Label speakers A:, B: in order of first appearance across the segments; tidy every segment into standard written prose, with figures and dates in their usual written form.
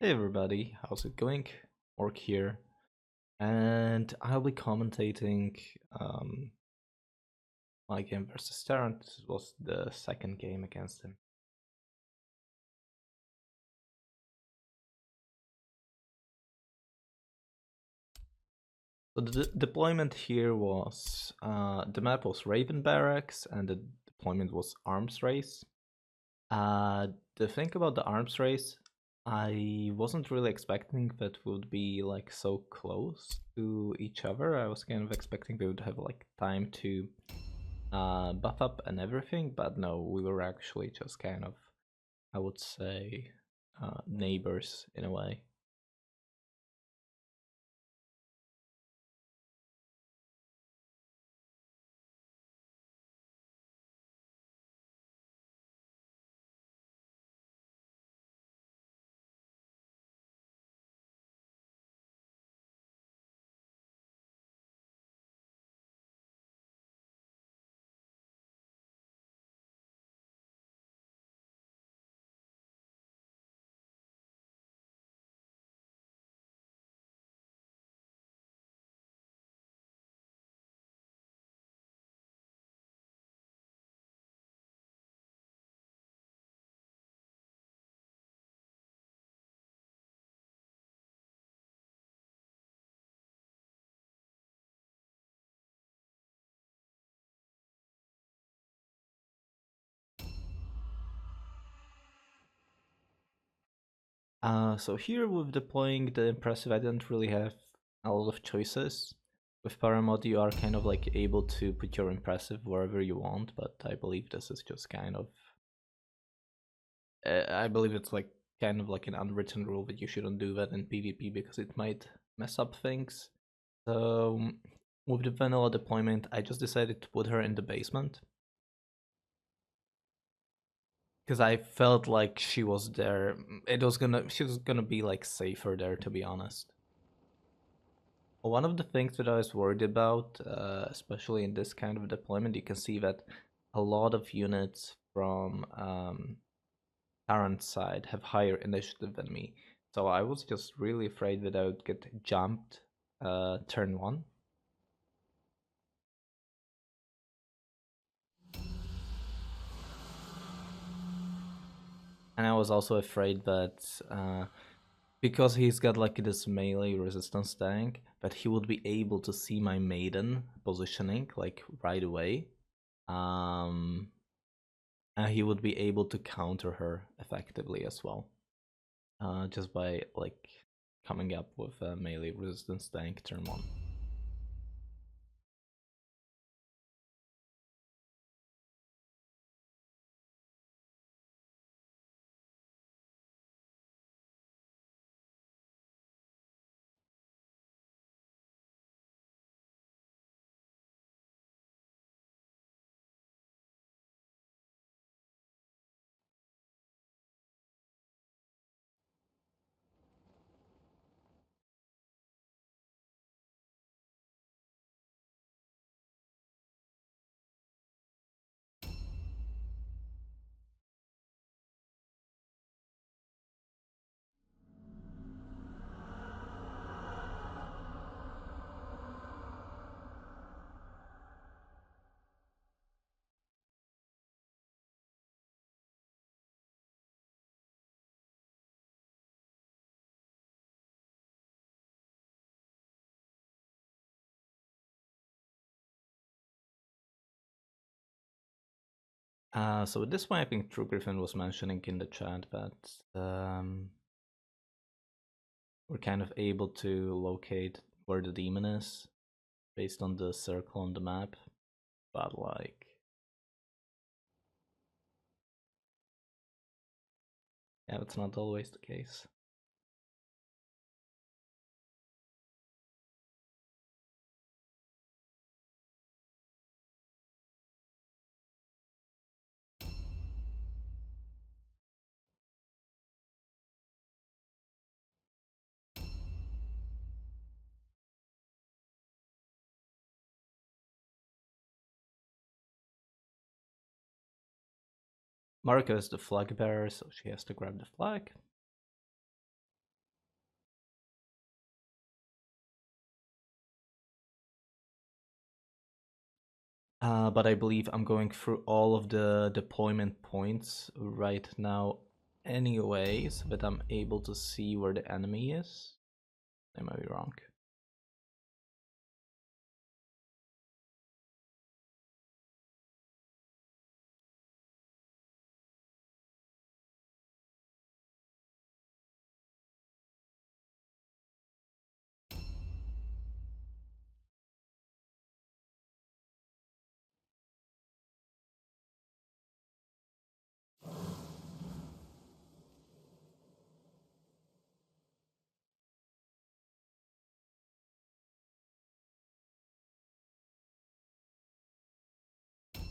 A: Hey everybody, how's it going? Orc here, and I'll be commentating my game versus Tarrant. This was the second game against him. So the deployment here was, the map was Raven Barracks, and the deployment was Arms Race. The thing about the Arms Race, I wasn't really expecting that would be like so close to each other. I was kind of expecting we would have like time to buff up and everything, but no, we were actually just kind of, I would say, neighbors in a way. So here with deploying the impressive, I didn't really have a lot of choices. With Paramod, you are kind of like able to put your impressive wherever you want, but I believe this is just kind of, I believe it's like kind of like an unwritten rule that you shouldn't do that in PvP because it might mess up things. So with the vanilla deployment, I just decided to put her in the basement because I felt like she was there. She was gonna be like safer there, to be honest. One of the things that I was worried about, especially in this kind of deployment, you can see that a lot of units from Tarrant's side have higher initiative than me. So I was just really afraid that I would get jumped turn one. And I was also afraid that because he's got like this melee resistance tank, that he would be able to see my maiden positioning like right away. Um, and he would be able to counter her effectively as well, just by like coming up with a melee resistance tank turn one. So at this point, I think True Griffin was mentioning in the chat that we're kind of able to locate where the demon is based on the circle on the map, but like, yeah, that's not always the case. Marika is the flag bearer, so she has to grab the flag. But I believe I'm going through all of the deployment points right now anyway, so that I'm able to see where the enemy is. I might be wrong.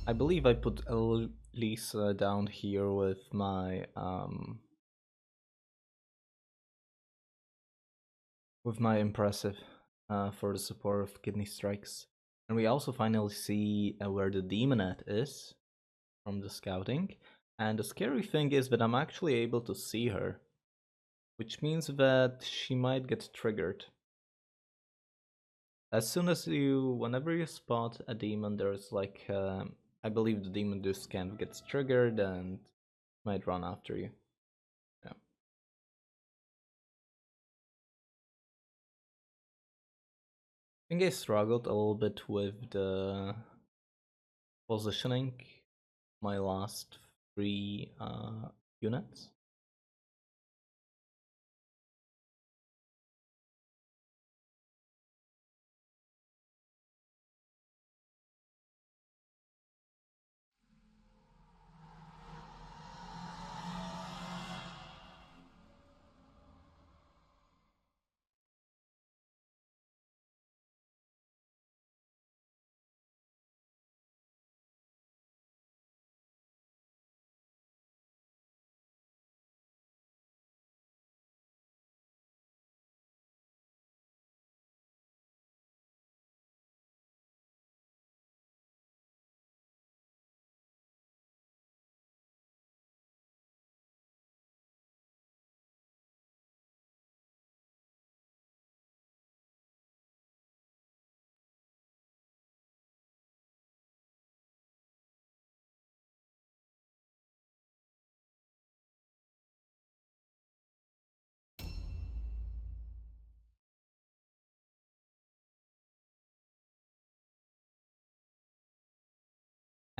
A: I believe I put Lisa down here with my impressive for the support of kidney strikes. And we also finally see where the demonette is from the scouting. And the scary thing is that I'm actually able to see her, which means that she might get triggered. As soon as whenever you spot a demon, there's like, I believe the demon just kind of gets triggered and might run after you. Yeah. I think I struggled a little bit with the positioning my last 3 units.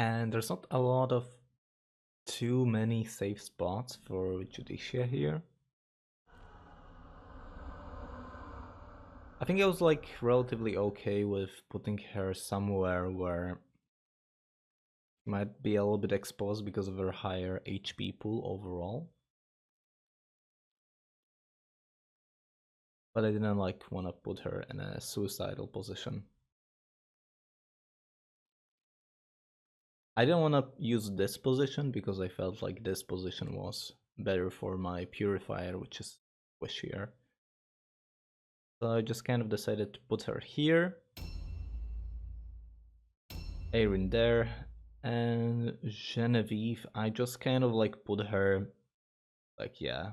A: And there's not a lot of too many safe spots for Judicia here. I think I was like relatively okay with putting her somewhere where she might be a little bit exposed because of her higher HP pool overall. But I didn't like want to put her in a suicidal position. I didn't want to use this position because I felt like this position was better for my purifier, which is squishier. So I just kind of decided to put her here, Erin there, and Genevieve, I just kind of like put her, like, yeah,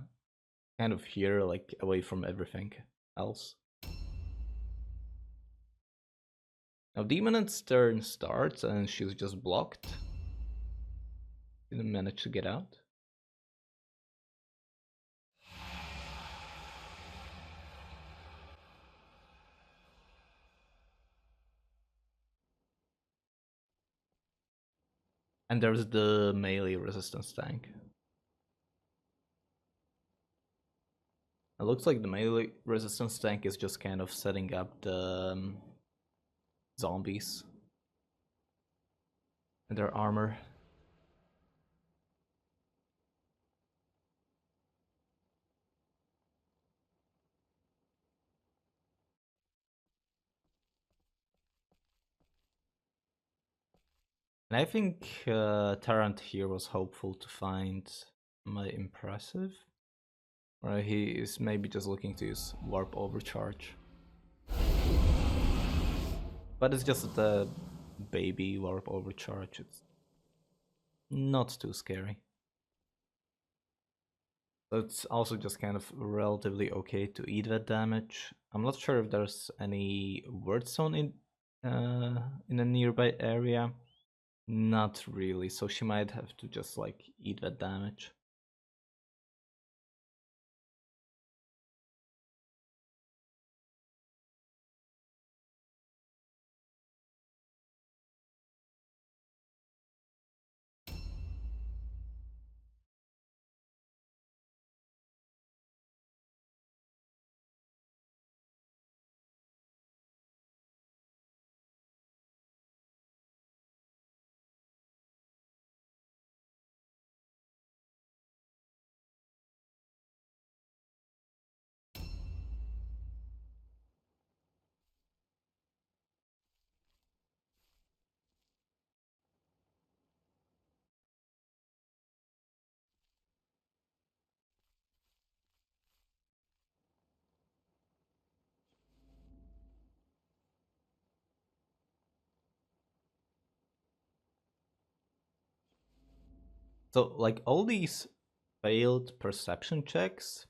A: kind of here, like away from everything else. Now Demonet's turn starts and she's just blocked. Didn't manage to get out. And there's the melee resistance tank. It looks like the melee resistance tank is just kind of setting up the zombies and their armor. And I think Tarrant here was hopeful to find my impressive. Or he is maybe just looking to use warp overcharge. But it's just a baby warp overcharge. It's not too scary. So it's also just kind of relatively okay to eat that damage. I'm not sure if there's any word zone in a nearby area. Not really, so she might have to just like eat that damage. So like all these failed perception checks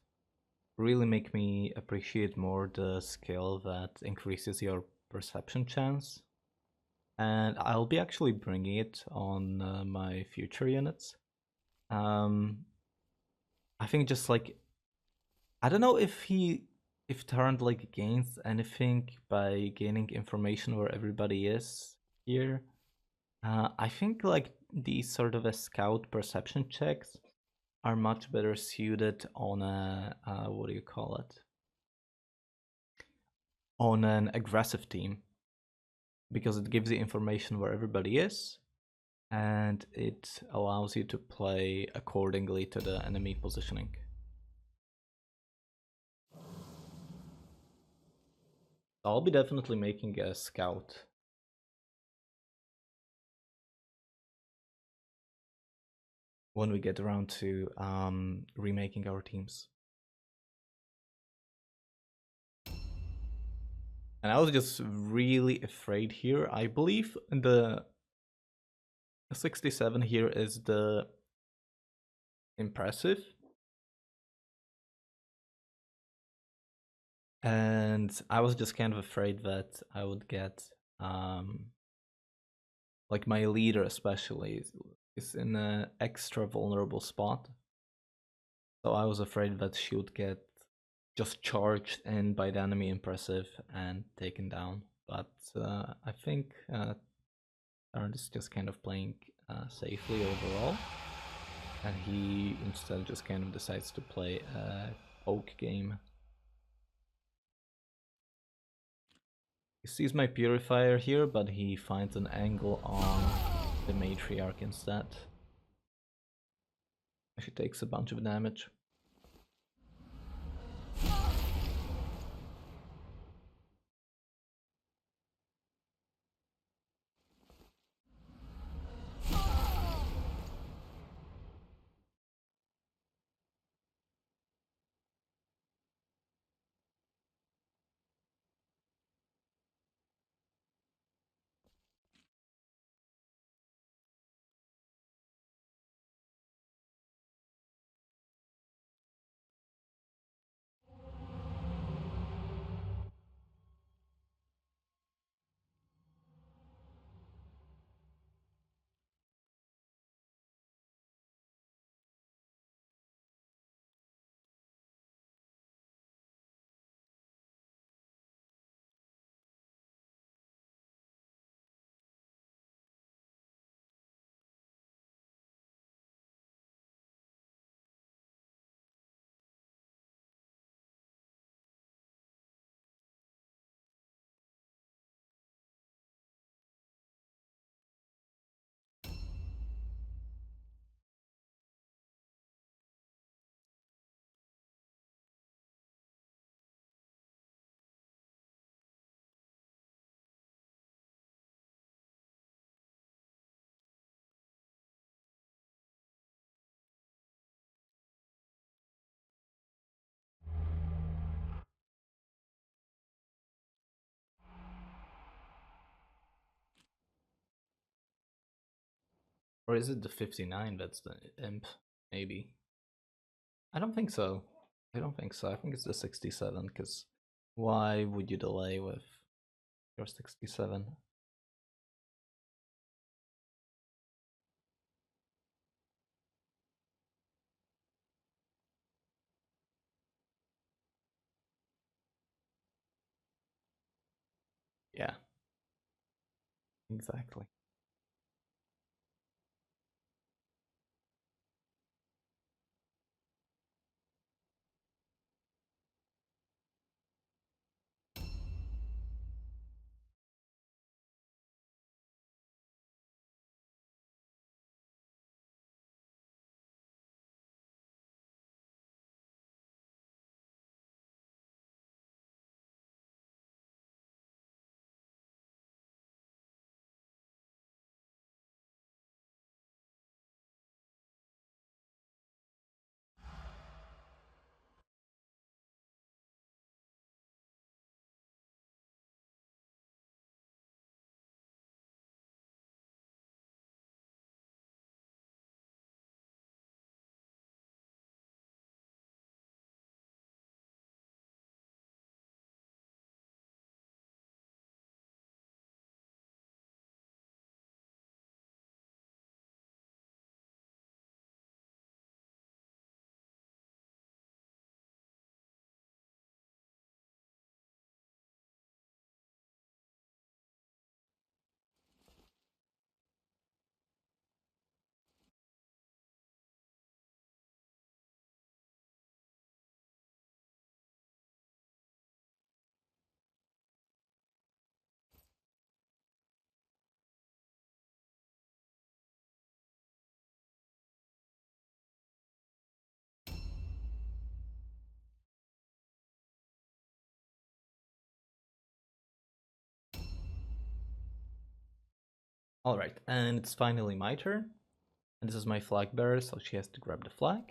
A: really make me appreciate more the skill that increases your perception chance. And I'll be actually bringing it on my future units. Um, I think just like I don't know if Tarrant like gains anything by gaining information where everybody is here. I think like these sort of a scout perception checks are much better suited on a what do you call it? On an aggressive team because it gives you information where everybody is and it allows you to play accordingly to the enemy positioning. I'll be definitely making a scout when we get around to remaking our teams. And I was just really afraid here. I believe the 67 here is the impressive. And I was just kind of afraid that I would get like my leader especially is in an extra vulnerable spot. So I was afraid that she would get just charged in by the enemy impressive and taken down. But I think Tarrant is just kind of playing safely overall. And he instead just kind of decides to play a poke game. He sees my purifier here, but he finds an angle on the matriarch instead. She takes a bunch of damage. Or is it the 59 that's the imp? Maybe. I don't think so. I don't think so. I think it's the 67, because why would you delay with your 67? Yeah, exactly. Alright, and it's finally my turn. And this is my flag bearer, so she has to grab the flag.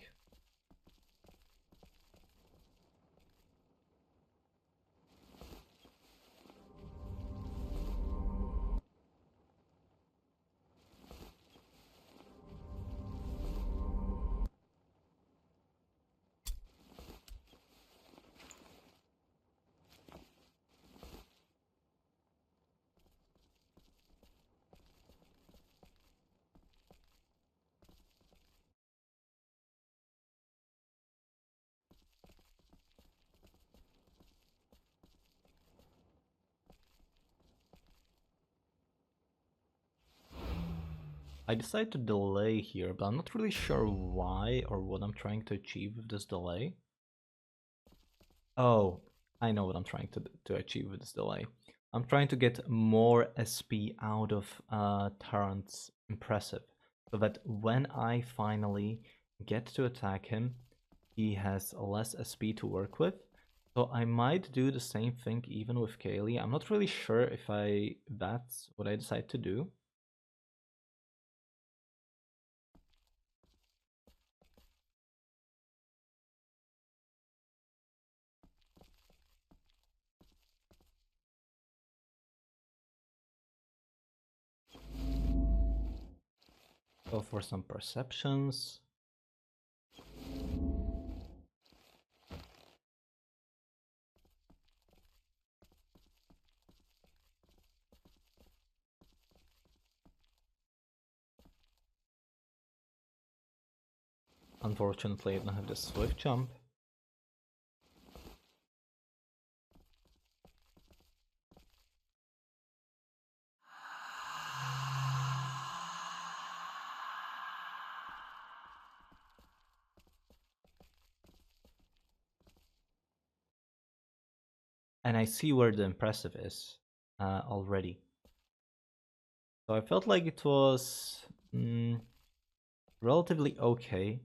A: I decided to delay here, but I'm not really sure why or what I'm trying to achieve with this delay. Oh, I know what I'm trying to achieve with this delay. I'm trying to get more SP out of Tarrant's Impressive, so that when I finally get to attack him, he has less SP to work with. So I might do the same thing even with Kaylee. I'm not really sure if that's what I decide to do. Go for some perceptions. Unfortunately, I don't have the swift jump. And I see where the impressive is already. So I felt like it was relatively okay.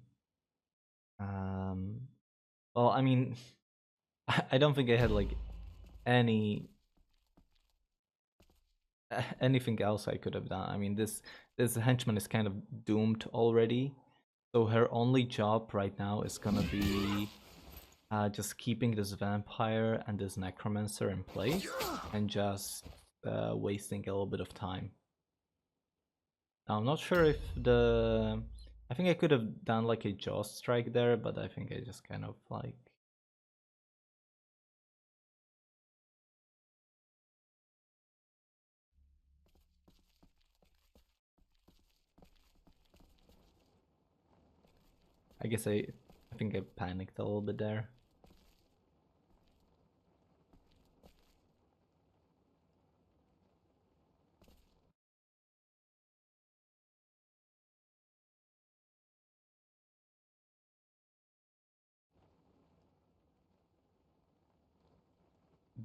A: Well, I mean, I don't think I had like any anything else I could have done. I mean, this henchman is kind of doomed already. So her only job right now is gonna be just keeping this vampire and this necromancer in place and just wasting a little bit of time. Now, I'm not sure if I think I could have done like a jaw strike there, but I think I just kind of like... I guess I think I panicked a little bit there.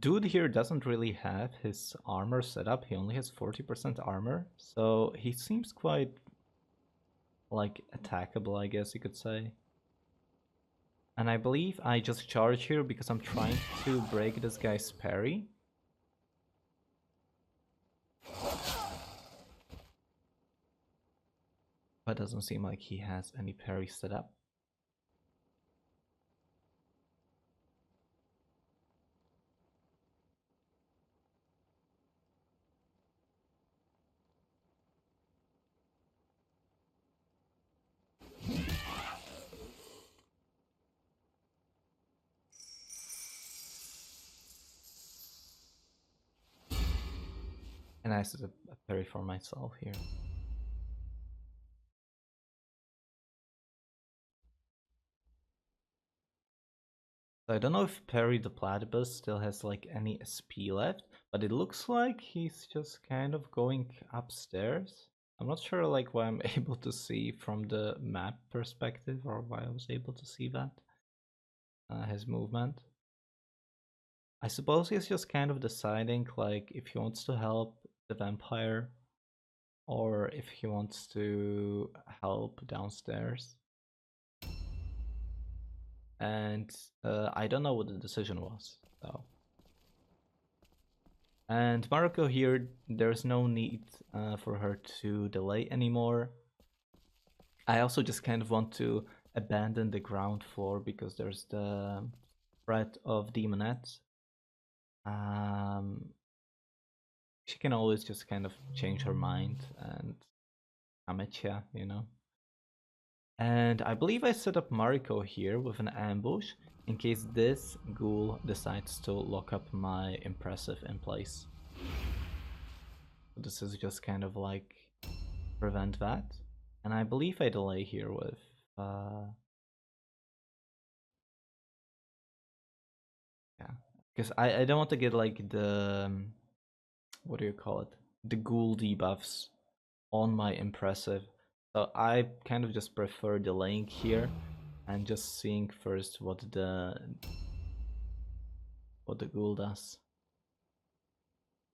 A: dude here doesn't really have his armor set up. He only has 40% armor, so he seems quite like attackable, I guess you could say. And I believe I just charge here because I'm trying to break this guy's parry. But it doesn't seem like he has any parry set up. And I set a parry for myself here. So I don't know if Perry the Platypus still has like any SP left, but it looks like he's just kind of going upstairs. I'm not sure like why I'm able to see from the map perspective or why I was able to see that. His movement. I suppose he's just kind of deciding like if he wants to help the vampire or if he wants to help downstairs. And I don't know what the decision was, though. And Mariko here, there's no need for her to delay anymore. I also just kind of want to abandon the ground floor because there's the threat of demonettes. She can always just kind of change her mind and come at ya, you know. And I believe I set up Mariko here with an ambush in case this ghoul decides to lock up my impressive in place. This is just kind of like prevent that. And I believe I delay here with yeah, because I don't want to get like the what do you call it, the ghoul debuffs on my impressive, so I kind of just prefer delaying here and just seeing first what the ghoul does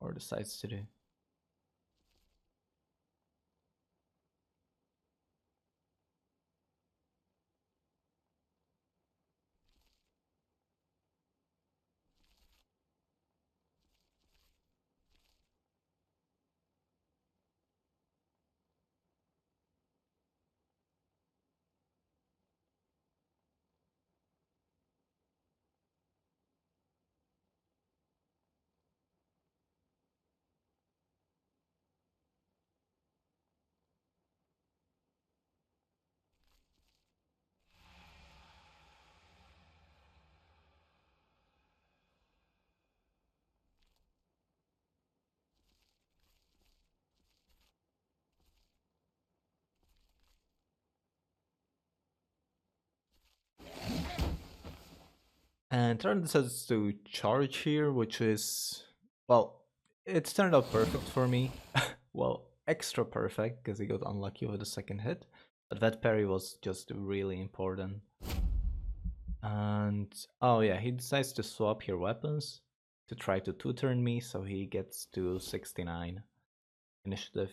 A: or decides to do. And Tarrant decides to charge here, which is, well, it's turned out perfect for me. Well, extra perfect, because he got unlucky with the second hit. But that parry was just really important. And, oh yeah, he decides to swap here weapons to try to two-turn me, so he gets to 69 initiative.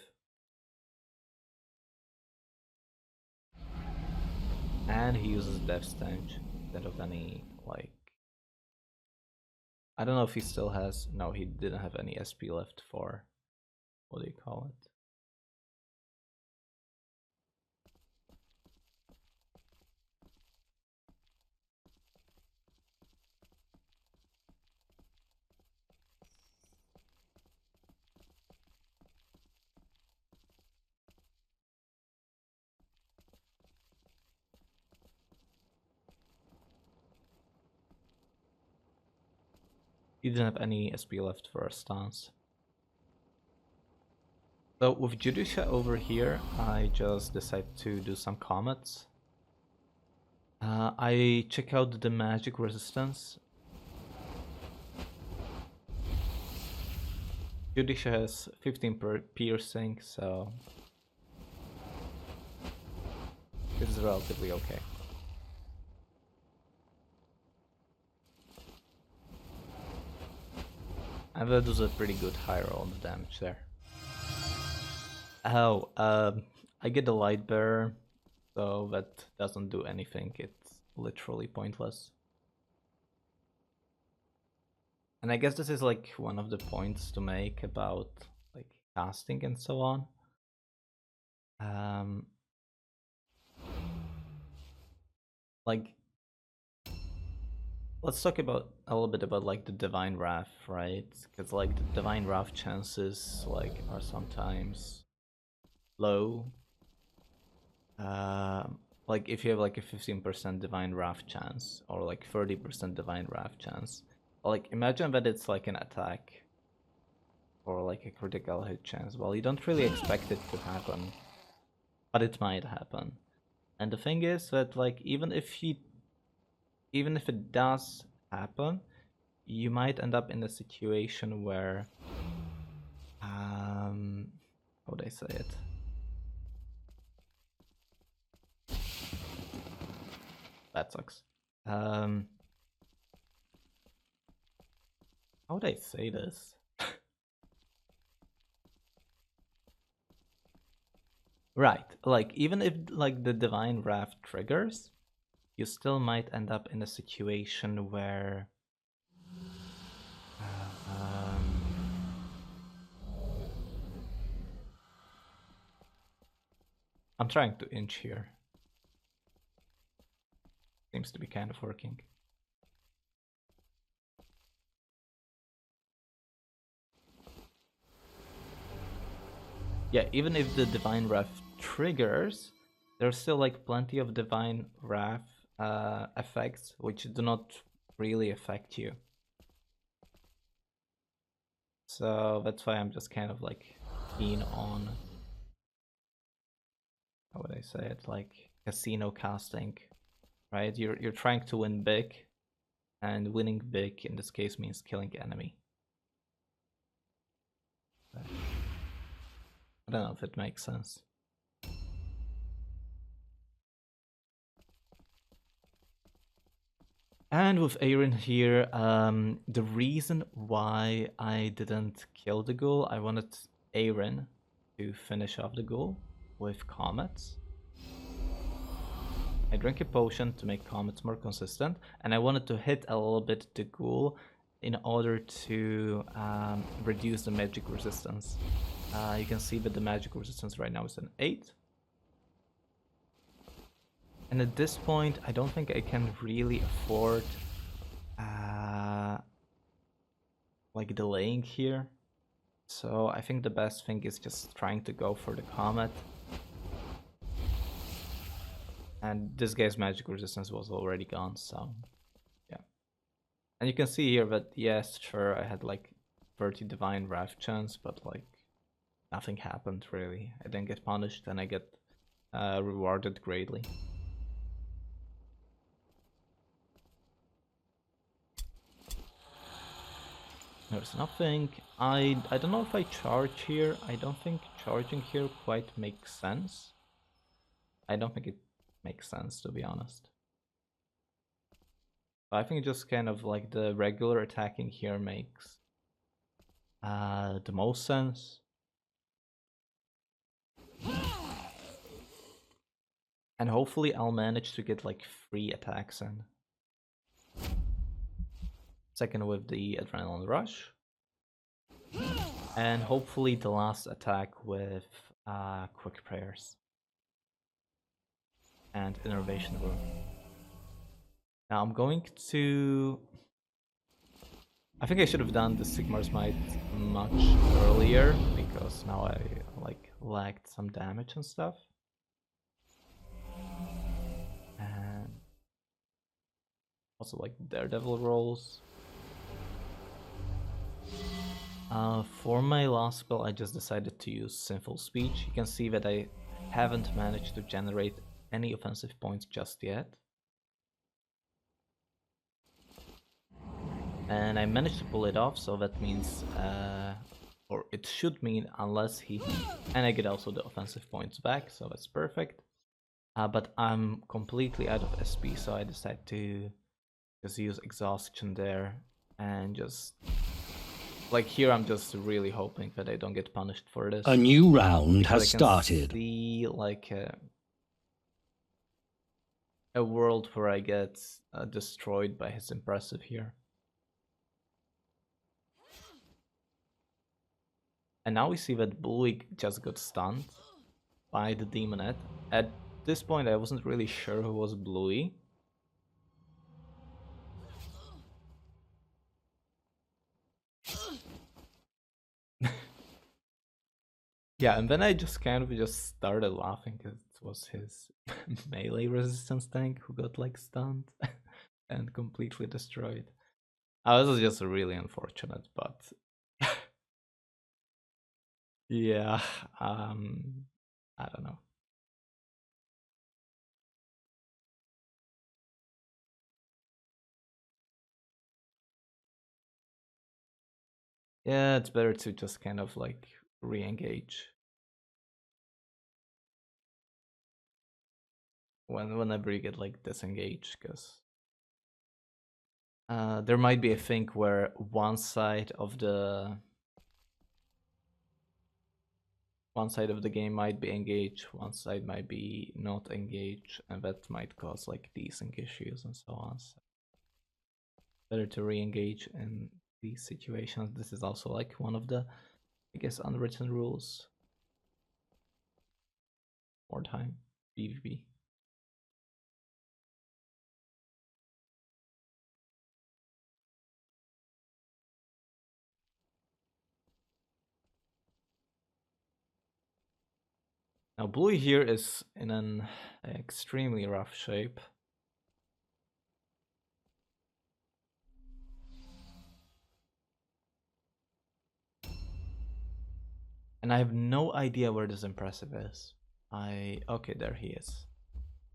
A: And he uses Death Stench instead of any, like, I don't know if he still has, no, he didn't have any SP left for, what do you call it? He didn't have any SP left for a stance. So with Judisha over here, I just decided to do some Comets. I check out the magic resistance. Judisha has 15 per piercing, so it's relatively okay. And that was a pretty good high roll on the damage there. Oh, I get the light bearer, so that doesn't do anything. It's literally pointless. And I guess this is like one of the points to make about like casting and so on. Like, let's talk about a little bit about like the Divine Wrath, right? Because like the Divine Wrath chances like are sometimes low. Like if you have like a 15% Divine Wrath chance or like 30% Divine Wrath chance, like imagine that it's like an attack or like a critical hit chance. Well, you don't really expect it to happen, but it might happen. And the thing is that like even if it does happen, you might end up in a situation where how would I say it? That sucks. How would I say this? Right, like even if like the Divine Wrath triggers, you still might end up in a situation where I'm trying to inch here. Seems to be kind of working. Yeah, even if the Divine Wrath triggers, there's still like plenty of Divine Wrath effects which do not really affect you. So that's why I'm just kind of like keen on, how would I say it, like casino casting, right? You're trying to win big, and winning big in this case means killing enemy. I don't know if it makes sense. And with Aaron here, the reason why I didn't kill the ghoul, I wanted Aaron to finish off the ghoul with Comets. I drank a potion to make Comets more consistent, and I wanted to hit a little bit the ghoul in order to reduce the magic resistance. You can see that the magic resistance right now is an 8. And at this point, I don't think I can really afford like delaying here. So I think the best thing is just trying to go for the Comet. And this guy's magic resistance was already gone, so yeah. And you can see here that, yes, sure, I had like 30 Divine Wrath chance, but like nothing happened really. I didn't get punished and I get rewarded greatly. There's nothing. I don't know if I charge here. I don't think charging here quite makes sense. I don't think it makes sense, to be honest. I think just kind of like the regular attacking here makes the most sense. And hopefully I'll manage to get like 3 attacks in. Second with the Adrenaline Rush. And hopefully the last attack with Quick Prayers. And Innervation Room. Now I'm going to... I think I should have done the Sigmar's Might much earlier, because now I like lagged some damage and stuff. And also like Daredevil rolls. For my last spell I just decided to use Sinful Speech. You can see that I haven't managed to generate any offensive points just yet. And I managed to pull it off, so that means, or it should mean, unless he... And I get also the offensive points back, so that's perfect. But I'm completely out of SP, so I decided to just use Exhaustion there and just Like here, I'm just really hoping that I don't get punished for this.
B: A new round
A: because
B: has
A: I can
B: started.
A: see like a world where I get destroyed by his impressive here. And now we see that Bully just got stunned by the Demonette. At this point, I wasn't really sure who was Bluey. Yeah, and then I just kind of just started laughing because it was his melee resistance tank who got like stunned and completely destroyed. This is just really unfortunate, but yeah, I don't know. Yeah, it's better to just kind of like re-engage whenever you get like disengaged, because there might be a thing where one side of the game might be engaged, one side might be not engaged, and that might cause like desync issues and so on. So better to re-engage in these situations. This is also like one of the, I guess, unwritten rules. More time, PvP. Now Blue here is in an extremely rough shape. And I have no idea where this impressive is. Okay, there he is.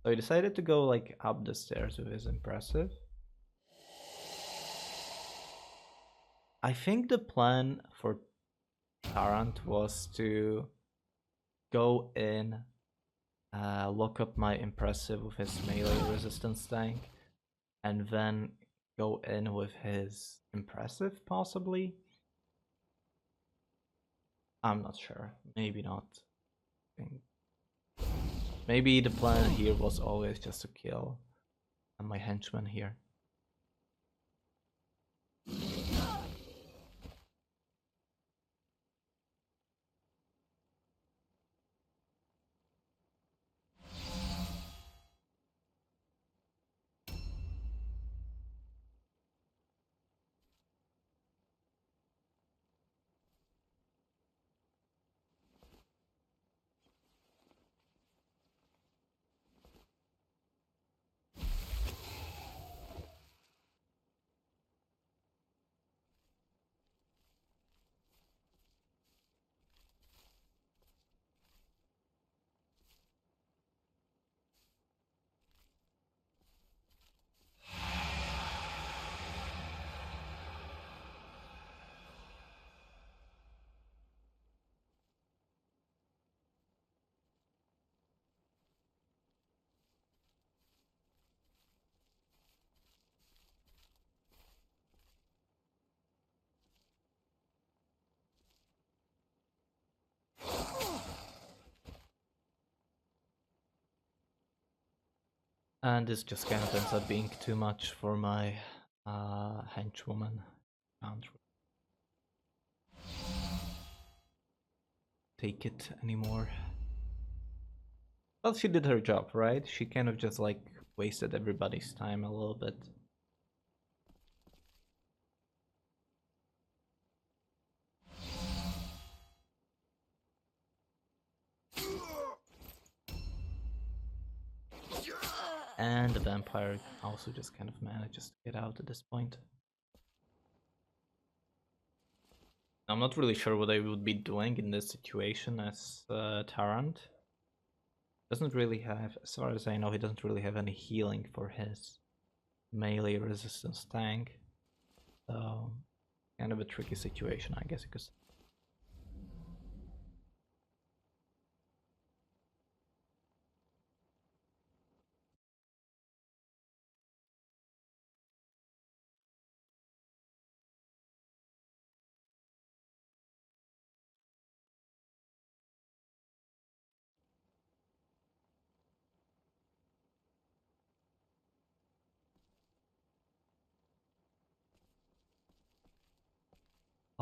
A: So he decided to go like up the stairs with his impressive. I think the plan for Tarrant was to go in, lock up my impressive with his melee resistance tank, and then go in with his impressive, possibly. I'm not sure. Maybe not. Maybe the plan here was always just to kill my henchman here. And this just kind of ends up being too much for my henchwoman. Can't take it anymore. Well, she did her job, right? She kind of just like wasted everybody's time a little bit. And the vampire also just kind of manages to get out at this point. I'm not really sure what I would be doing in this situation as Tarrant. Doesn't really have, as far as I know, he doesn't really have any healing for his melee resistance tank. So, kind of a tricky situation, I guess you could say.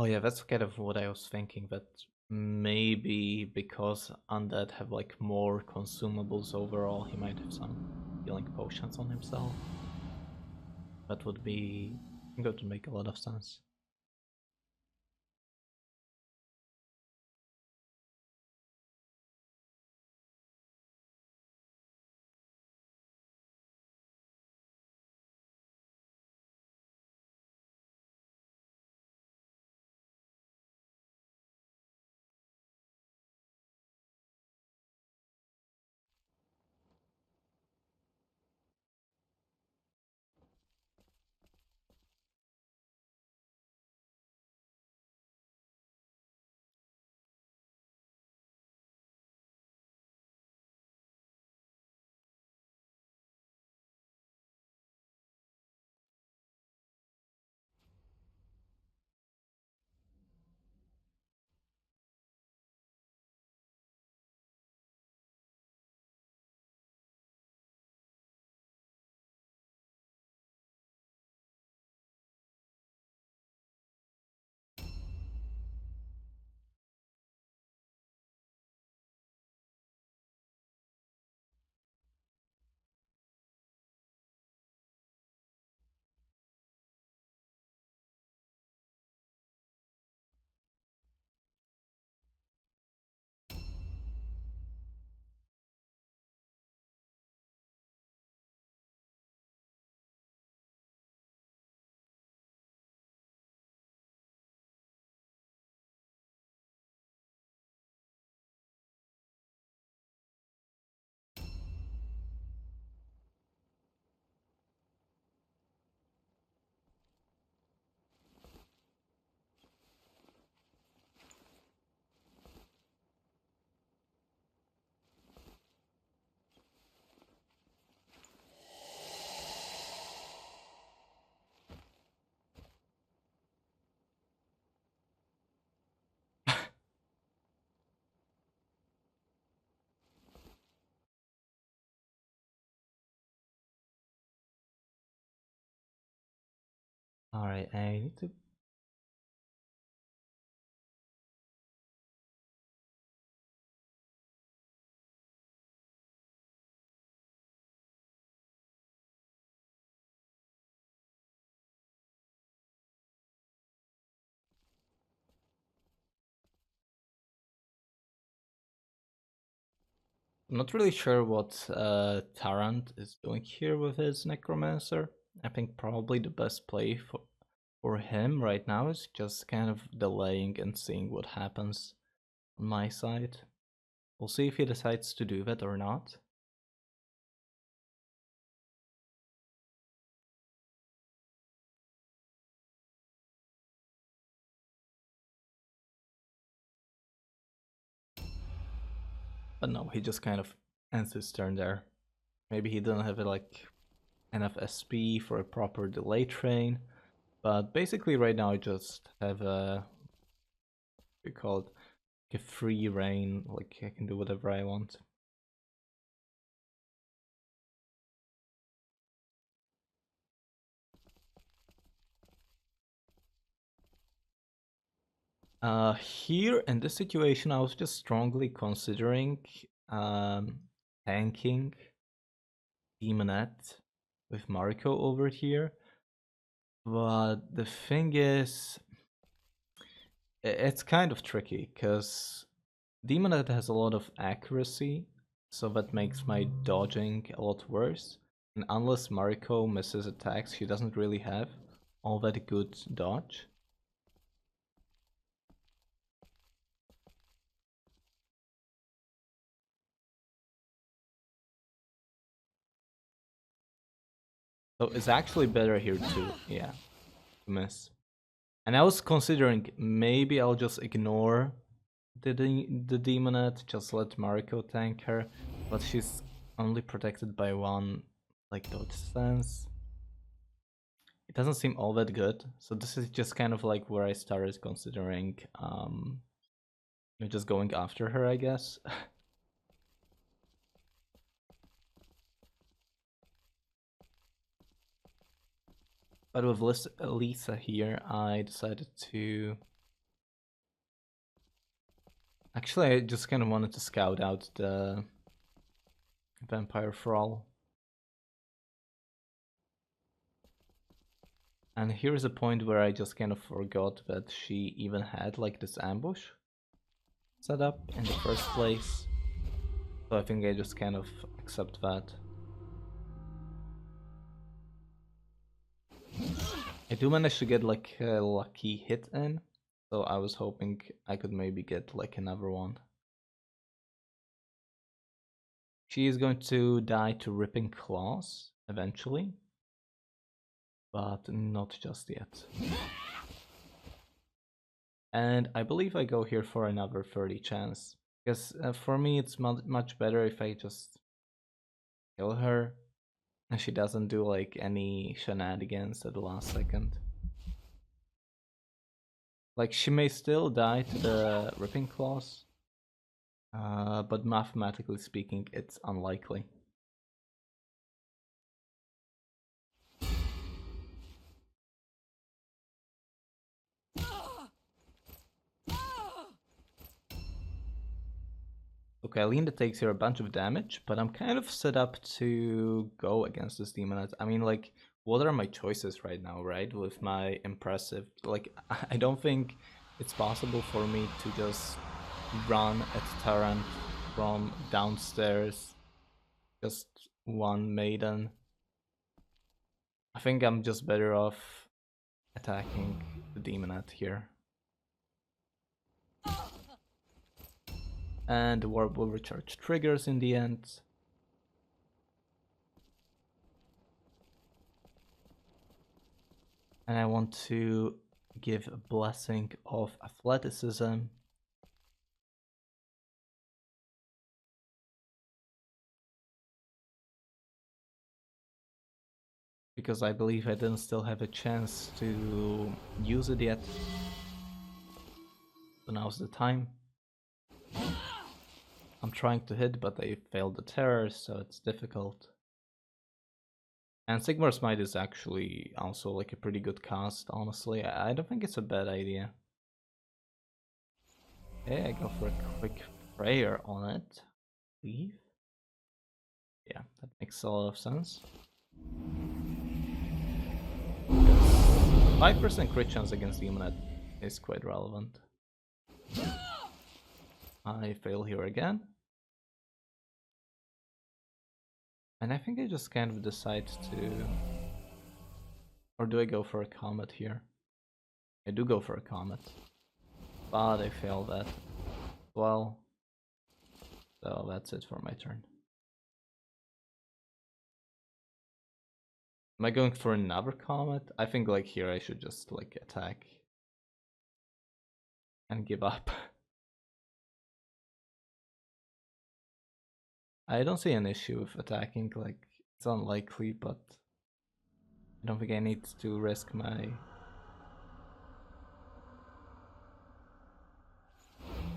A: Oh yeah, that's kind of what I was thinking, that maybe because Undead have like more consumables overall, he might have some healing potions on himself. That would be going to make a lot of sense. Alright, I need to. I'm not really sure what Tarrant is doing here with his Necromancer. I think probably the best play for him right now is just kind of delaying and seeing what happens on my side. We'll see if he decides to do that or not. But no, he just kind of ends his turn there. Maybe he didn't have like enough SP for a proper delay train. But basically right now I just have a, what we call it, a free reign, like I can do whatever I want. Here in this situation, I was just strongly considering tanking Demonette with Mariko over here. But the thing is, it's kind of tricky because Demonette has a lot of accuracy, so that makes my dodging a lot worse. And unless Mariko misses attacks, she doesn't really have all that good dodge. So it's actually better here to, yeah, to miss. And I was considering maybe I'll just ignore the Demonette, just let Mariko tank her, but she's only protected by one like dodge stance. It doesn't seem all that good, so this is just kind of like where I started considering just going after her, I guess. But with Lisa here, I decided to Actually, I just kind of wanted to scout out the Vampire Thrall. And here's a point where I just kind of forgot that she even had like this ambush set up in the first place. So I think I just kind of accept that. I do manage to get like a lucky hit in, so I was hoping I could maybe get like another one. She is going to die to Ripping Claws eventually, but not just yet. And I believe I go here for another 30 chance, because for me it's much better if I just kill her and she doesn't do like any shenanigans at the last second. Like, she may still die to the Ripping Claws, but mathematically speaking, it's unlikely. Okay, Linda takes here a bunch of damage, but I'm kind of set up to go against this Demonite. I mean, like, what are my choices right now, right? With my impressive... Like, I don't think it's possible for me to just run at Tarrant from downstairs. Just one maiden. I think I'm just better off attacking the Demonite here. And the Warp will recharge triggers in the end. And I want to give a blessing of athleticism. Because I believe I didn't still have a chance to use it yet. So now's the time. I'm trying to hit, but I failed the terror, so it's difficult. And Sigmar's Might is actually also like a pretty good cast, honestly. I don't think it's a bad idea. Okay, I go for a quick prayer on it. Leave? Yeah, that makes a lot of sense. 5% crit chance against Undead is quite relevant. I fail here again. And I think I just kind of decide to... Or do I go for a Comet here? I do go for a Comet. But I fail that as well. So that's it for my turn. Am I going for another Comet? I think like here I should just like attack. And give up. I don't see an issue with attacking, like it's unlikely, but I don't think I need to risk my...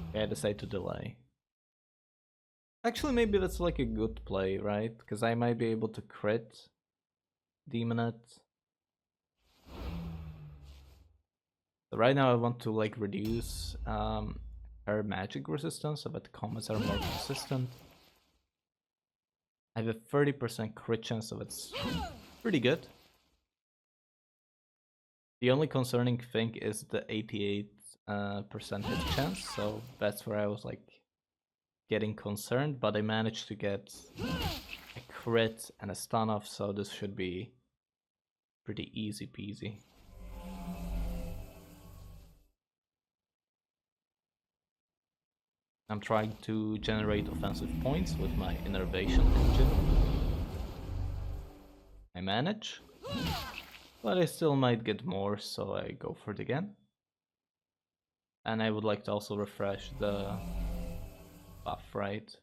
A: Okay, I decide to delay. Actually, maybe that's like a good play, right? Because I might be able to crit Demonite. So right now I want to like reduce her magic resistance so that the comets are more consistent. I have a 30% crit chance, so it's pretty good. The only concerning thing is the 88% hit chance, so that's where I was like getting concerned, but I managed to get a crit and a stun off, so this should be pretty easy peasy. I'm trying to generate offensive points with my innervation engine. I manage, but I still might get more, so I go for it again. And I would like to also refresh the buff, right?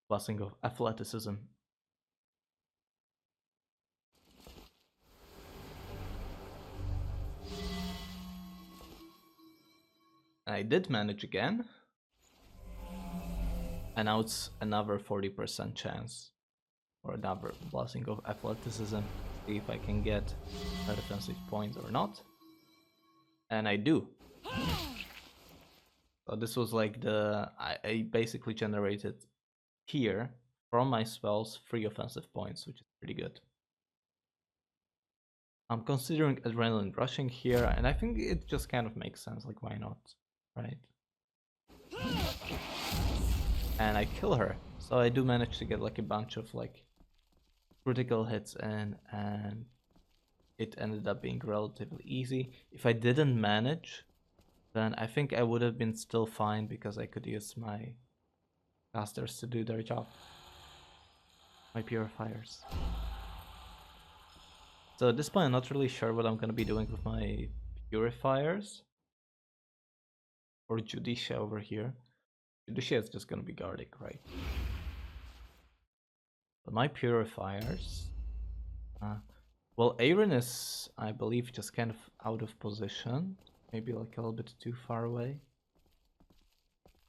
A: Blessing of athleticism. I did manage again. And now it's another 40% chance. Or another blessing of athleticism. See if I can get a defensive point or not. And I do. So this was like I basically generated here from my spells 3 offensive points, which is pretty good. I'm considering adrenaline rushing here, and I think it just kind of makes sense, like why not, right? And I kill her, so I do manage to get like a bunch of like critical hits in, and it ended up being relatively easy. If I didn't manage, then I think I would have been still fine because I could use my casters to do their job. My purifiers. So at this point I'm not really sure what I'm gonna be doing with my purifiers. Or Judicia over here. Judicia is just gonna be guarding, right? But my purifiers... well, Aaron is, I believe, just kind of out of position. Maybe like a little bit too far away.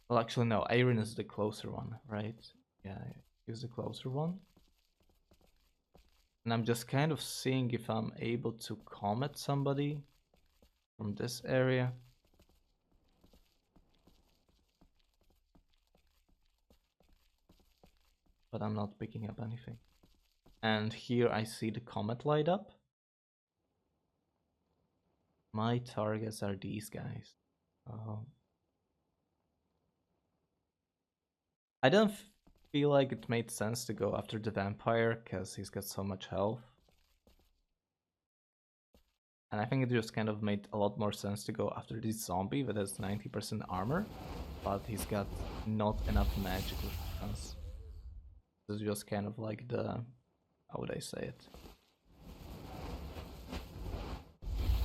A: Well, actually no, Aaron is the closer one, right? Yeah, he's the closer one. And I'm just kind of seeing if I'm able to comet somebody from this area. But I'm not picking up anything. And here I see the comet light up. My targets are these guys. I don't feel like it made sense to go after the vampire because he's got so much health. And I think it just kind of made a lot more sense to go after this zombie that has 90% armor, but he's got not enough magical defense. This is just kind of like the... how would I say it?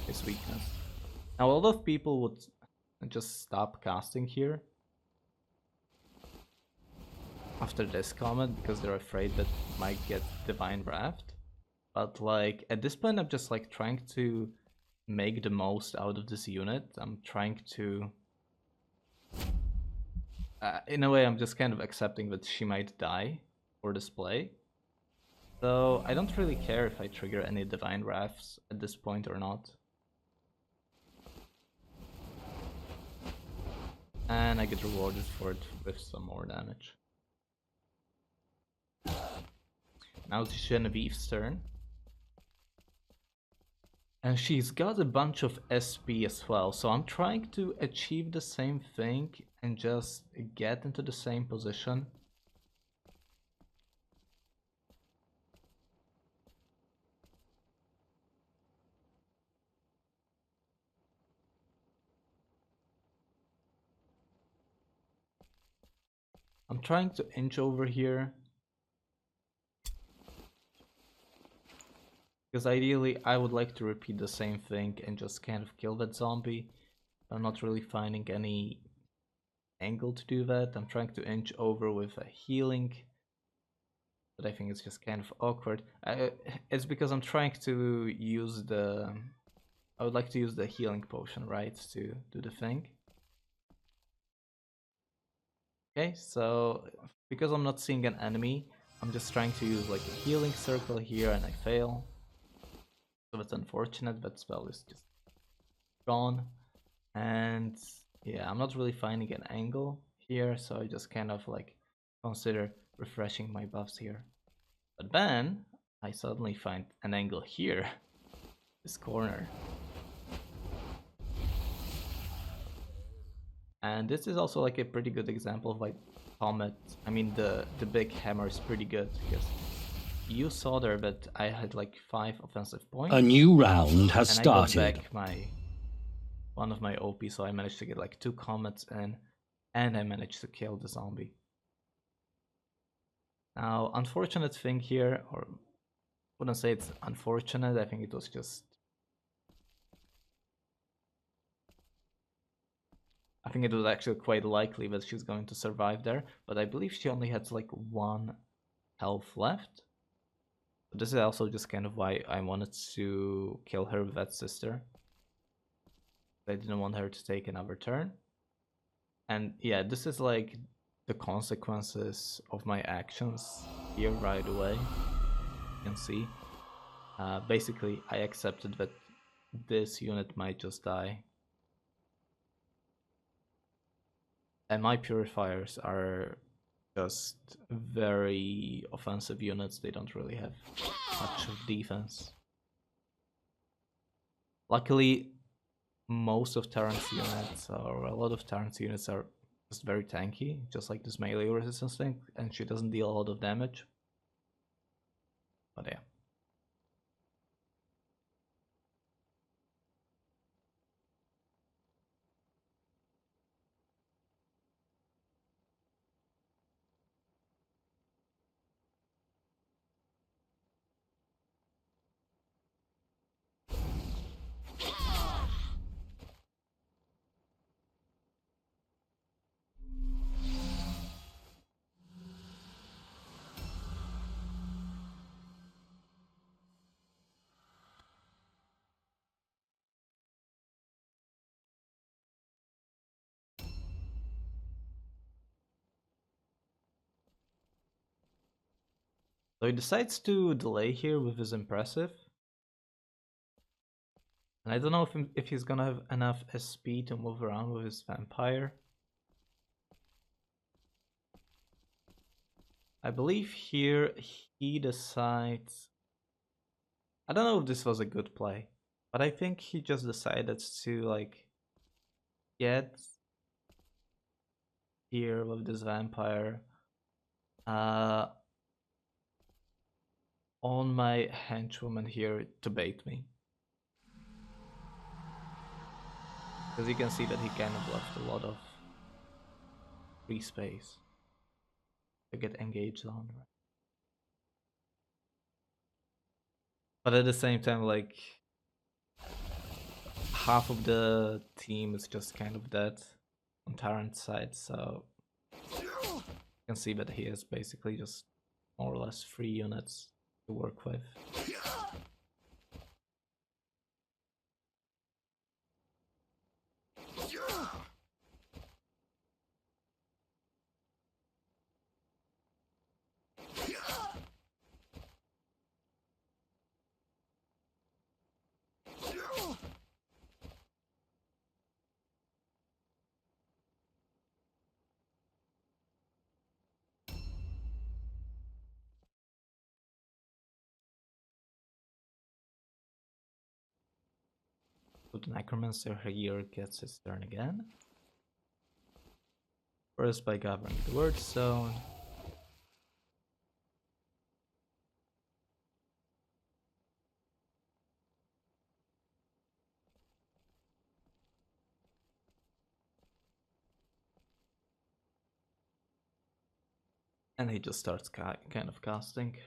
A: His weakness. Now a lot of people would just stop casting here after this comment because they're afraid that might get Divine Wrath. But like at this point I'm just like trying to make the most out of this unit. I'm trying to... in a way I'm just kind of accepting that she might die for display. So I don't really care if I trigger any Divine Wraths at this point or not. And I get rewarded for it with some more damage. Now it's Genevieve's turn. And she's got a bunch of SP as well, so I'm trying to achieve the same thing and just get into the same position. I'm trying to inch over here. Because ideally I would like to repeat the same thing and just kind of kill that zombie. I'm not really finding any angle to do that. I'm trying to inch over with a healing, but I think it's just kind of awkward. It's because I'm trying to use the... I would like to use the healing potion, right, to do the thing. Okay, so because I'm not seeing an enemy, I'm just trying to use like a healing circle here and I fail. So that's unfortunate, that spell is just gone. And yeah, I'm not really finding an angle here, so I just kind of like consider refreshing my buffs here. But then I suddenly find an angle here, this corner. And this is also like a pretty good example of like Comet. I mean the big hammer is pretty good because you saw there that I had like 5 offensive points.
B: A new round has started.
A: I got back one of my OP, so I managed to get like 2 comets in, and I managed to kill the zombie. Now, unfortunate thing here, or I wouldn't say it's unfortunate, I think it was just... I think it was actually quite likely that she's going to survive there, but I believe she only had like 1 health left. But this is also just kind of why I wanted to kill her with that sister. I didn't want her to take another turn. And yeah, this is like the consequences of my actions here right away. You can see. Basically, I accepted that this unit might just die. And my purifiers are just very offensive units. They don't really have much of defense. Luckily, most of Tarrant's units, or a lot of Tarrant's units, are just very tanky, just like this melee resistance thing, and she doesn't deal a lot of damage. But yeah. So he decides to delay here with his impressive. And I don't know if he's gonna have enough SP to move around with his vampire. I believe here he decides... I don't know if this was a good play, but I think he just decided to like get here with this vampire on my henchwoman here to bait me. Because you can see that he kind of left a lot of free space to get engaged on. But at the same time, like, half of the team is just kind of dead on Tarrant's side, so you can see that he has basically just more or less 3 units to work with. So the Necromancer here gets his turn again. First by governing the word zone. And he just starts kind of casting.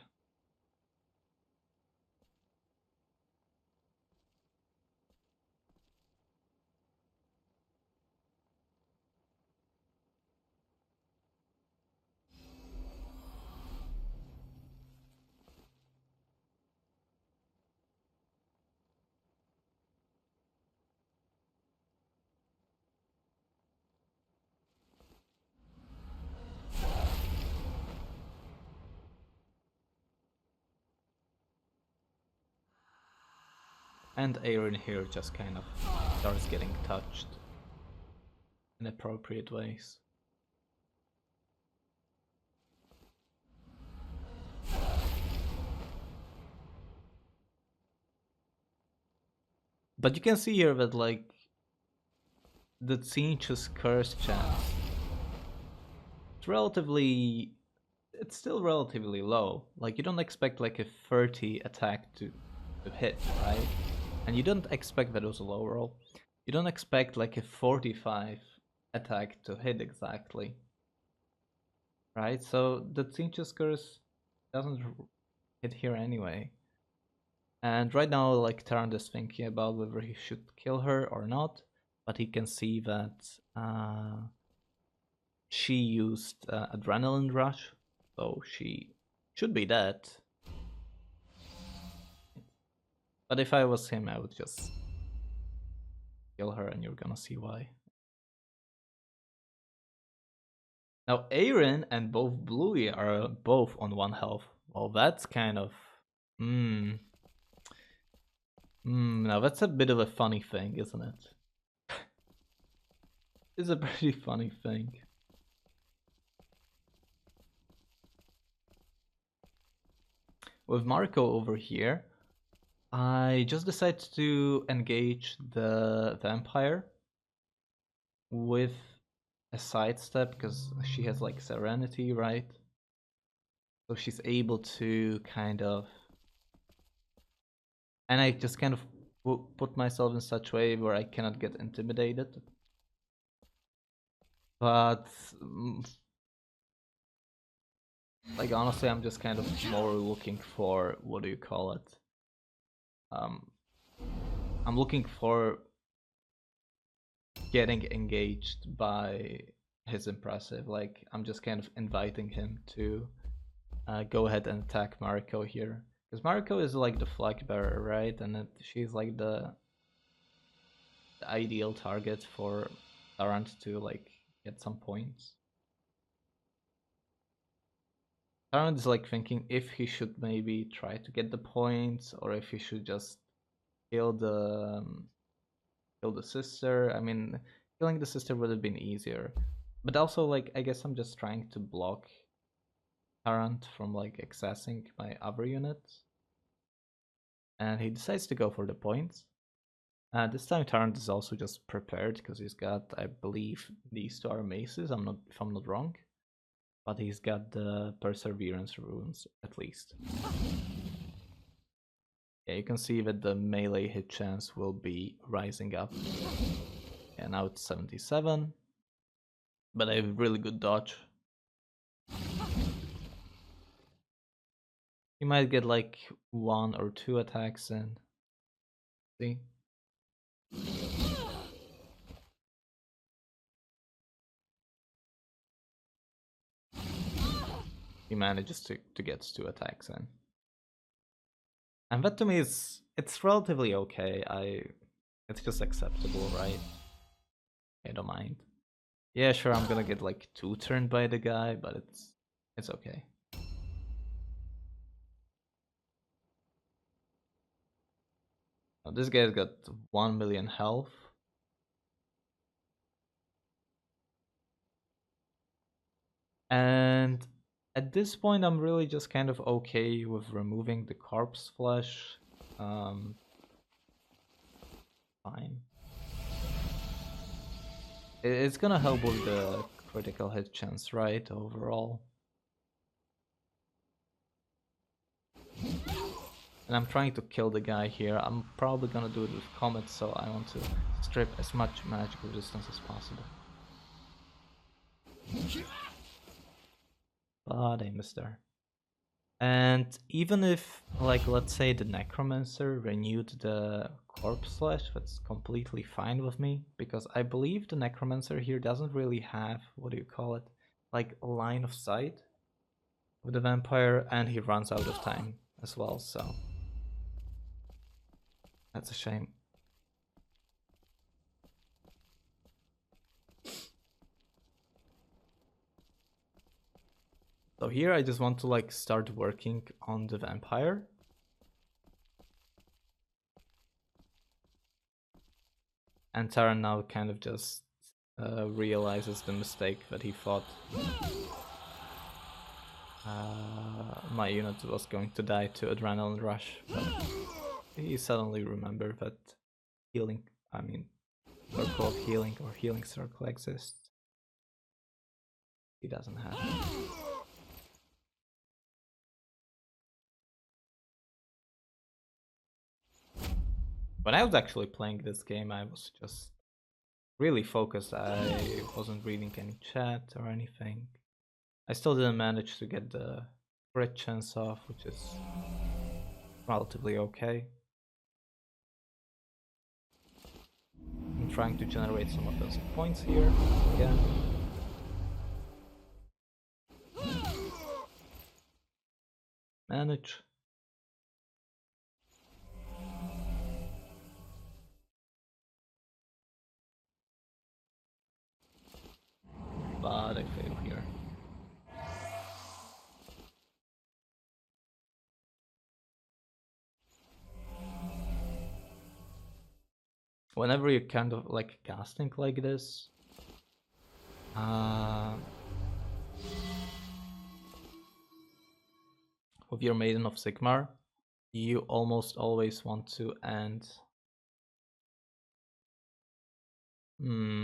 A: And Aaron here just kind of starts getting touched in appropriate ways. But you can see here that like the Tzinch's curse chance, it's still relatively low. Like you don't expect like a 30 attack to hit, right? And you don't expect that was a low roll. You don't expect like a 45 attack to hit exactly. Right? So the Tzinch's curse doesn't hit here anyway. And right now, like, Tarrant is thinking about whether he should kill her or not, but he can see that she used adrenaline rush, so she should be dead. But if I was him, I would just kill her, and you're gonna see why. Now, Aaron and both Bluey are both on 1 health. Well, that's kind of... now that's a bit of a funny thing, isn't it? It's a pretty funny thing. with Marco over here, I just decided to engage the vampire with a sidestep because she has like Serenity, right? So she's able to kind of, and I just kind of put myself in such a way where I cannot get intimidated. But like honestly, I'm just kind of more looking for, what do you call it? I'm looking for getting engaged by his impressive. Like I'm just kind of inviting him to go ahead and attack Mariko here, because Mariko is like the flag bearer, right? And she's like the ideal target for Tarrant to like get some points. Tarrant is like thinking if he should maybe try to get the points or if he should just kill the sister. I mean, killing the sister would have been easier, but also like I guess I'm just trying to block Tarrant from like accessing my other units, and he decides to go for the points. This time Tarrant is also just prepared because he's got, I believe, these two are maces. If I'm not wrong, but he's got the Perseverance runes at least. Yeah, you can see that the melee hit chance will be rising up. Yeah, now it's 77, but I have really good dodge. You might get like 1 or 2 attacks in. See? He manages to get 2 attacks in. And that to me is, it's relatively okay. It's just acceptable, right? I don't mind. Yeah, sure, I'm gonna get like 2 turned by the guy, but it's okay. Now, this guy's got 1 million health. And at this point, I'm really just kind of okay with removing the corpse flesh. Fine. It's gonna help with the critical hit chance, right? Overall. And I'm trying to kill the guy here. I'm probably gonna do it with Comets, so I want to strip as much magical resistance as possible. But I missed there. And even if, like, let's say the Necromancer renewed the Corpse Slash, that's completely fine with me, because I believe the Necromancer here doesn't really have, what do you call it, like a line of sight with the vampire, and he runs out of time as well, so that's a shame. So here I just want to like start working on the vampire. And Tarrant now kind of just realizes the mistake that he thought my unit was going to die to Adrenaline Rush, but he suddenly remembered that healing, I mean, circle of healing or healing circle exists. He doesn't have it. When I was actually playing this game, I was just really focused. I wasn't reading any chat or anything. I still didn't manage to get the crit chance off, which is relatively okay. I'm trying to generate some of those points here again. Manage. But I fail here. Whenever you're kind of like casting like this, with your Maiden of Sigmar, you almost always want to end...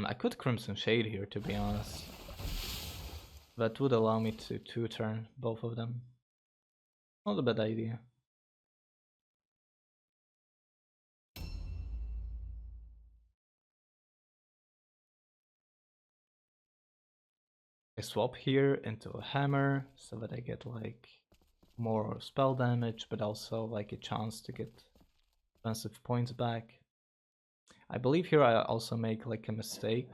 A: I could Crimson Shade here, to be honest. That would allow me to 2-turn both of them. Not a bad idea. I swap here into a hammer so that I get like more spell damage, but also like a chance to get defensive points back. I believe here I also make like a mistake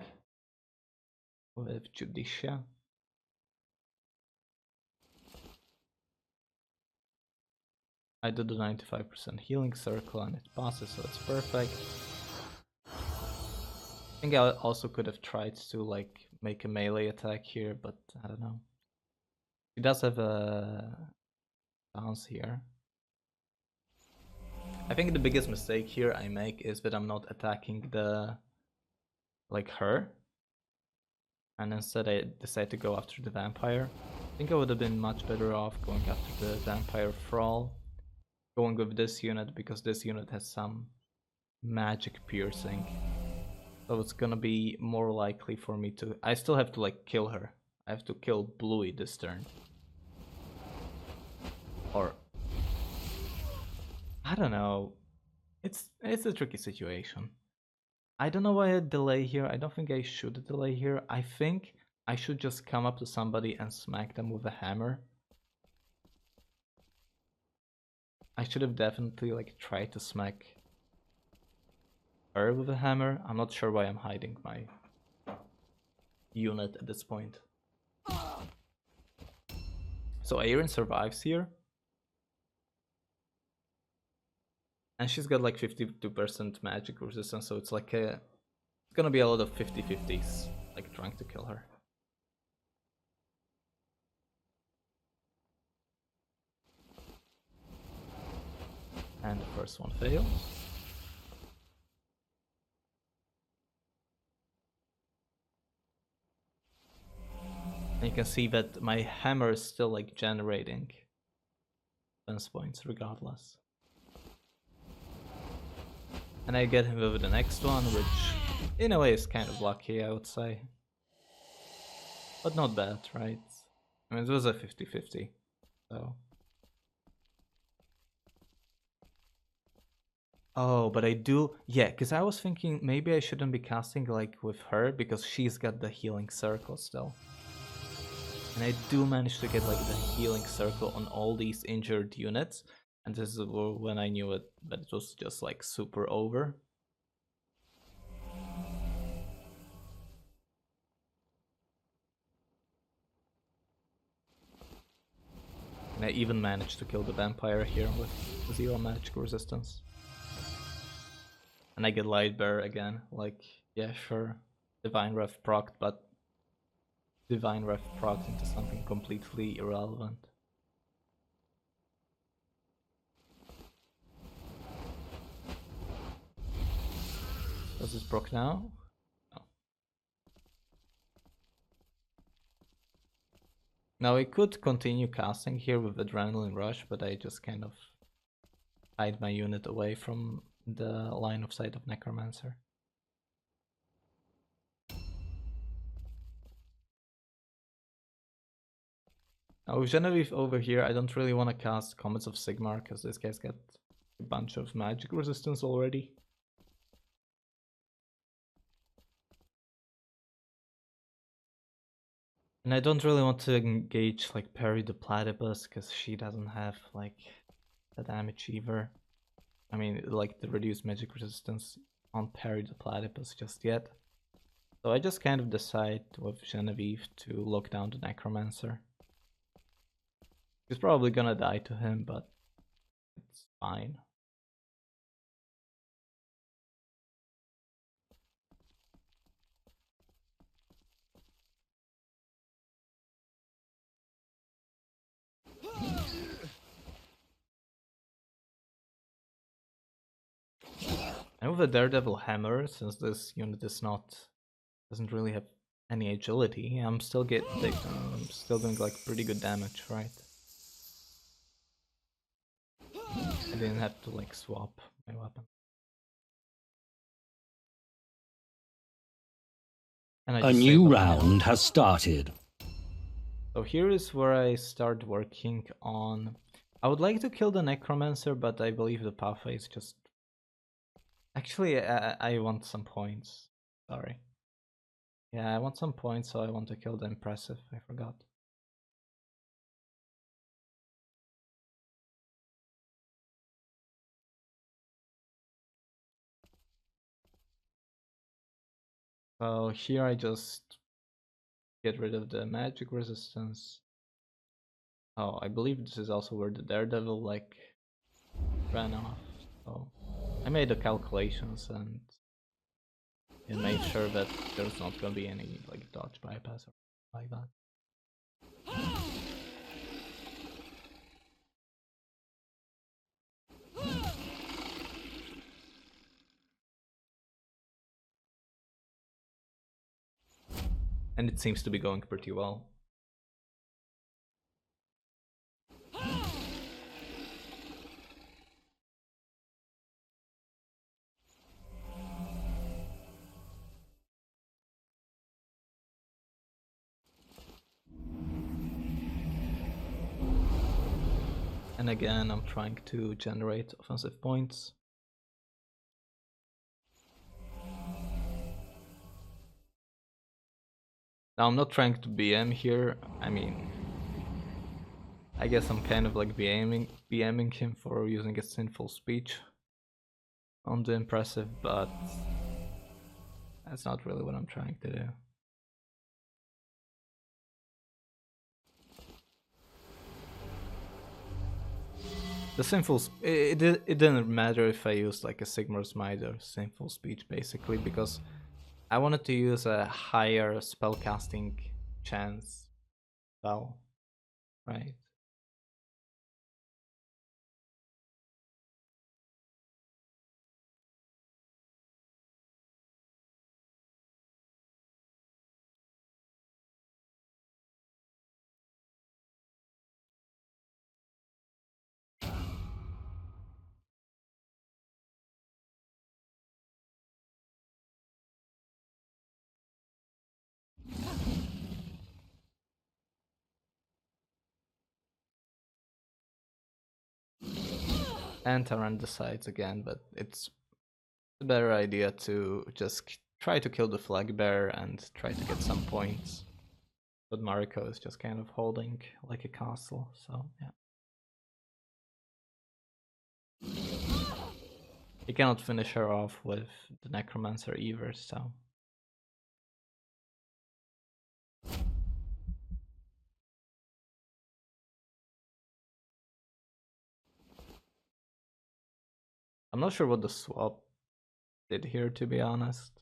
A: with Judicia. I did the 95% healing circle and it passes, so it's perfect. I think I also could have tried to like make a melee attack here, but I don't know. He does have a bounce here. I think the biggest mistake here I make is that I'm not attacking the like her, and instead I decide to go after the vampire. I think I would have been much better off going after the vampire thrall, going with this unit because this unit has some magic piercing. So it's gonna be more likely for me to... I still have to like kill her. I have to kill Bluey this turn. Or... I don't know. It's a tricky situation. I don't know why I delay here. I don't think I should delay here. I think I should just come up to somebody and smack them with a hammer. I should have definitely like tried to smack her with a hammer. I'm not sure why I'm hiding my unit at this point. So Aaron survives here. And she's got like 52% magic resistance, so it's like a... It's gonna be a lot of 50-50s, like trying to kill her. And the first one fails. And you can see that my hammer is still like generating defense points regardless. And I get him with the next one, which in a way is kind of lucky, I would say. But not bad, right? I mean, it was a 50-50, so... Oh, but I do... Yeah, because I was thinking maybe I shouldn't be casting like with her, because she's got the healing circle still. And I do manage to get like the healing circle on all these injured units. And this is when I knew that it was just like super over. And I even managed to kill the vampire here with 0 magic resistance. And I get Lightbearer again, like, yeah, sure, Divine Ref procced, but Divine Ref procced into something completely irrelevant. Does this proc now? No. Now I could continue casting here with Adrenaline Rush, but I just kind of hide my unit away from the line of sight of Necromancer. Now with Genevieve over here, I don't really want to cast Comets of Sigmar, because this guy's got a bunch of magic resistance already. And I don't really want to engage like Parry the Platypus, because she doesn't have like the damage either. I mean, like the reduced magic resistance on Parry the Platypus just yet. So I just kind of decide with Genevieve to lock down the Necromancer. He's probably gonna die to him, but it's fine. And with a Daredevil Hammer, since this unit doesn't really have any agility, I'm still doing like pretty good damage, right? I didn't have to like swap my weapon. And I
B: A
A: just
B: new round has started.
A: So here is where I start working on... I would like to kill the Necromancer, but I believe the pathway is just... Actually, I want some points. Sorry. Yeah, I want some points, so I want to kill the Impressive. I forgot. So here I just get rid of the magic resistance. Oh, I believe this is also where the Daredevil like ran off. So I made the calculations and it made sure that there's not gonna be any like dodge bypass or like that. And it seems to be going pretty well. And again, I'm trying to generate offensive points. Now I'm not trying to BM here. I mean, I guess I'm kind of like BMing him for using a sinful speech on the Impressive, but that's not really what I'm trying to do. The sinful it didn't matter if I used like a Sigmar's Might or sinful speech basically, because I wanted to use a higher spellcasting chance spell, right? And Tarrant decides again, but it's a better idea to just try to kill the flag bearer and try to get some points. But Mariko is just kind of holding like a castle, so yeah. He cannot finish her off with the Necromancer either, so... I'm not sure what the swap did here, to be honest.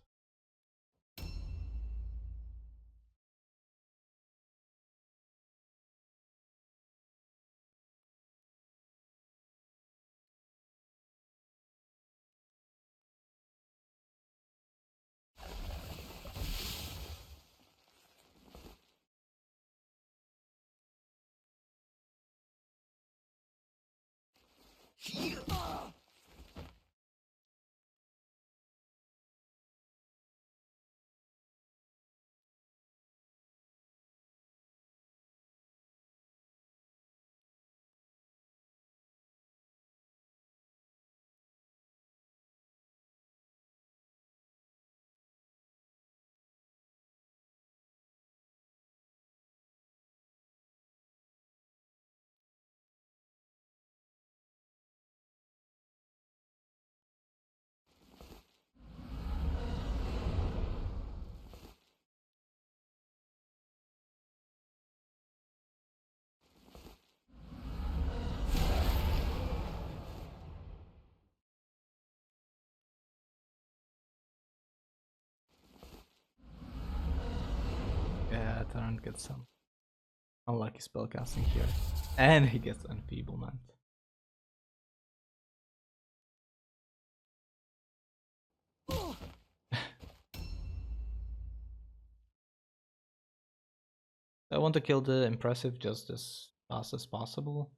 A: Yeah, Tarrant gets some unlucky spellcasting here. And he gets Enfeeblement. I want to kill the Impressive just as fast as possible.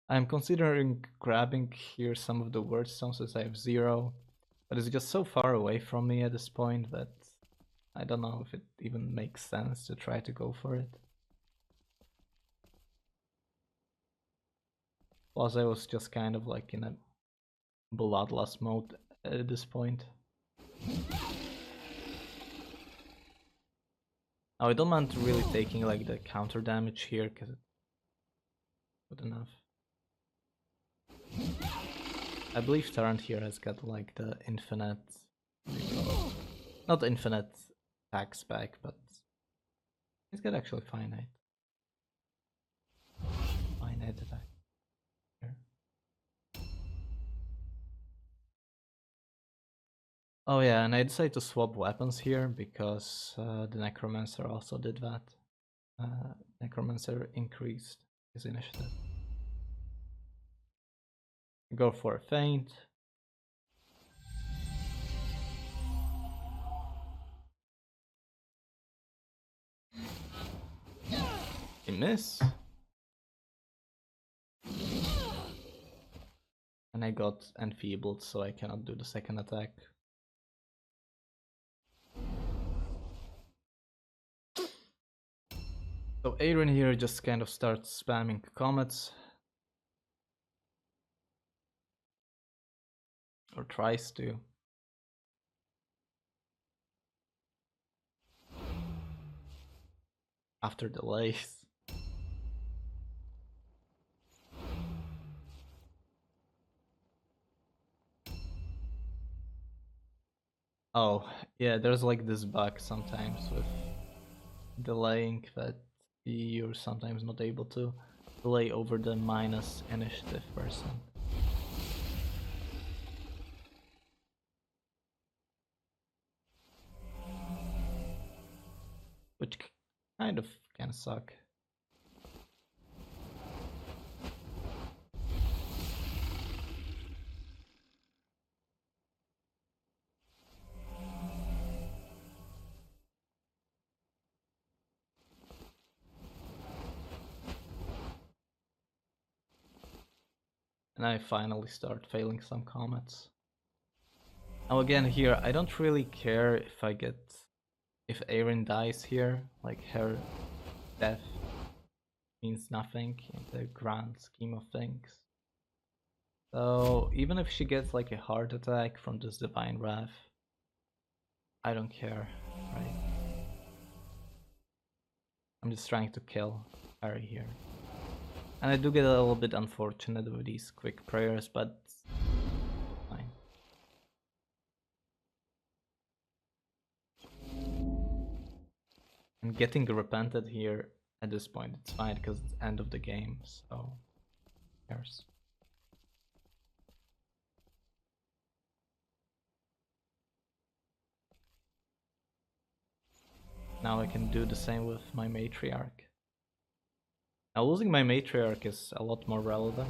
A: I'm considering grabbing here some of the word stones since I have 0, but it's just so far away from me at this point that I don't know if it even makes sense to try to go for it. Plus I was just kind of like in a bloodlust mode at this point. Now I don't mind really taking like the counter damage here because it's good enough. I believe Tarrant here has got like the infinite, not infinite attacks back, but he's got actually finite attack here. Oh yeah, and I decided to swap weapons here because the Necromancer also did that. Necromancer increased his initiative. Go for a feint. A miss. And I got enfeebled, so I cannot do the second attack. So Aaron here just kind of starts spamming Comets. Or tries to. After delays. Oh, yeah, there's like this bug sometimes with delaying that you're sometimes not able to delay over the minus initiative person. Which kind of can suck. And I finally start failing some comets. Now again here, I don't really care if Erin dies here, like her death means nothing in the grand scheme of things. So even if she gets like a heart attack from this Divine Wrath, I don't care, right? I'm just trying to kill Harry here. And I do get a little bit unfortunate with these quick prayers, but fine. And getting repented here at this point, it's fine because it's end of the game, so who cares? Now I can do the same with my Matriarch. Now losing my Matriarch is a lot more relevant.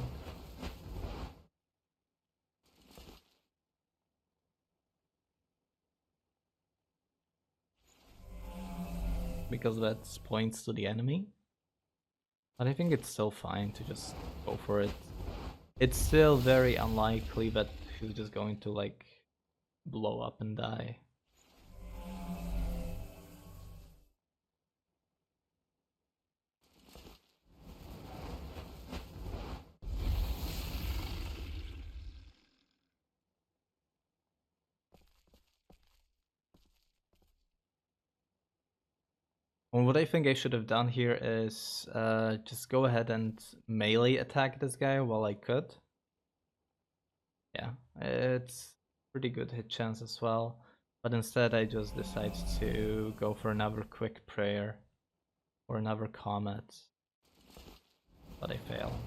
A: Because that points to the enemy. But I think it's still fine to just go for it. It's still very unlikely that he's just going to like blow up and die. And what I think I should have done here is just go ahead and melee attack this guy while I could. Yeah, it's pretty good hit chance as well. But instead I just decided to go for another quick prayer or another comet. But I fail.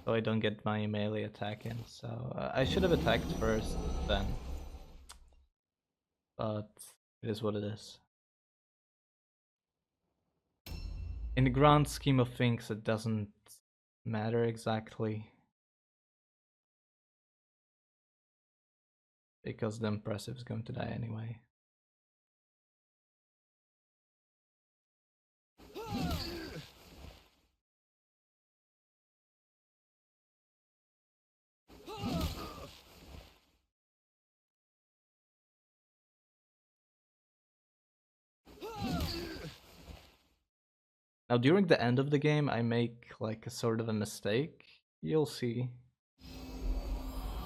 A: So I don't get my melee attack in. So I should have attacked first then. But it is what it is. In the grand scheme of things, it doesn't matter exactly. Because the impressive is going to die anyway. Now during the end of the game I make like a sort of a mistake. You'll see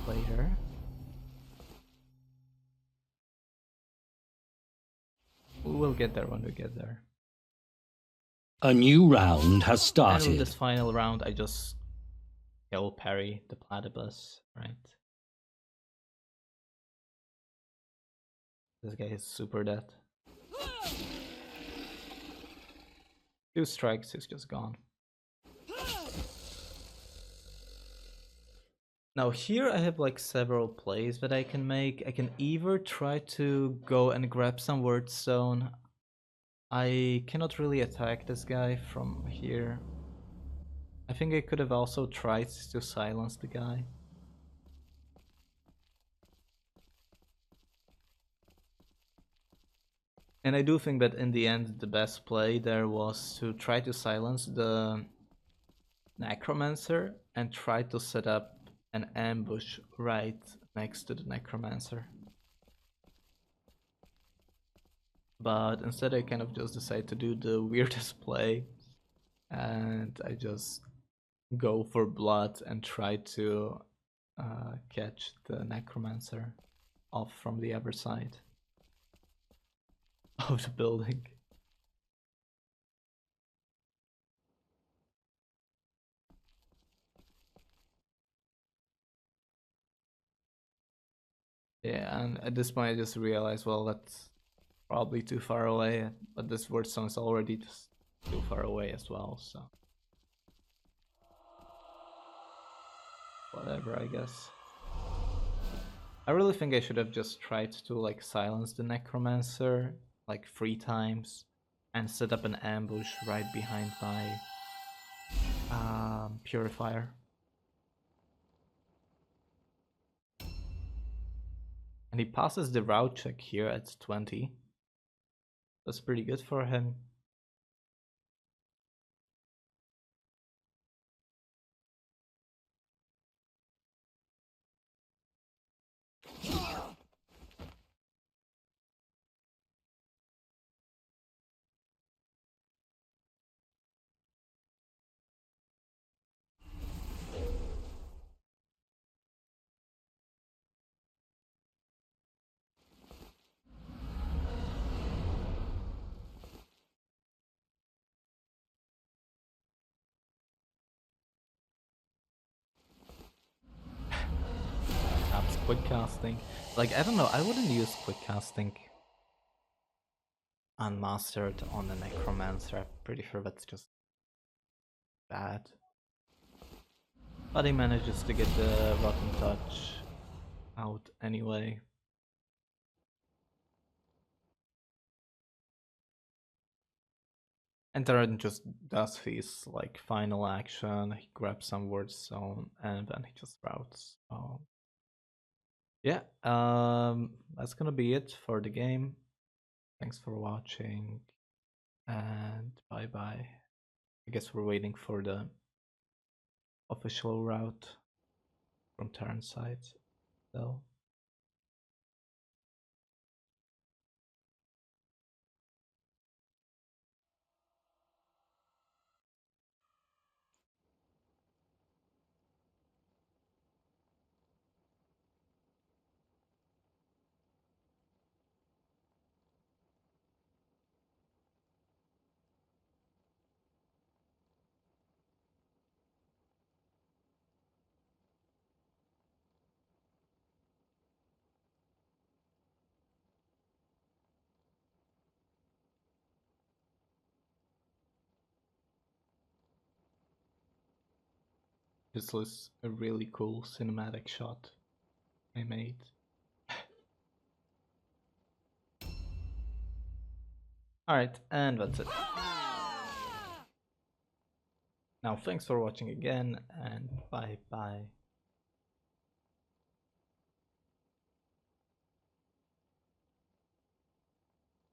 A: later. We'll get there when we get there.
B: A new round has
A: And
B: started.
A: with this final round I just kill parry the platypus, right? This guy is super dead. 2 strikes, he's just gone. Now here I have like several plays that I can make. I can either try to go and grab some word stone. I cannot really attack this guy from here. I think I could have also tried to silence the guy. And I do think that in the end the best play there was to try to silence the Necromancer and try to set up an ambush right next to the Necromancer. But instead I kind of just decide to do the weirdest play and I just go for blood and try to catch the Necromancer off from the other side of the building. Yeah, and at this point I just realized, well, that's probably too far away, but this word song is already just too far away as well, so whatever, I guess. I really think I should have just tried to like silence the Necromancer like 3 times and set up an ambush right behind my Purifier. And he passes the route check here at 20. That's pretty good for him. Perhaps quick casting. Like, I don't know, I wouldn't use quick casting unmastered on a Necromancer. I'm pretty sure that's just bad. But he manages to get the Rotten Touch out anyway. And Tarrant just does his like final action, he grabs some word stone and then he just routes. So yeah, that's gonna be it for the game. Thanks for watching and bye bye. I guess we're waiting for the official route from Tarrant's side. So this was a really cool cinematic shot I made. Alright, and that's it. Now thanks for watching again and bye bye.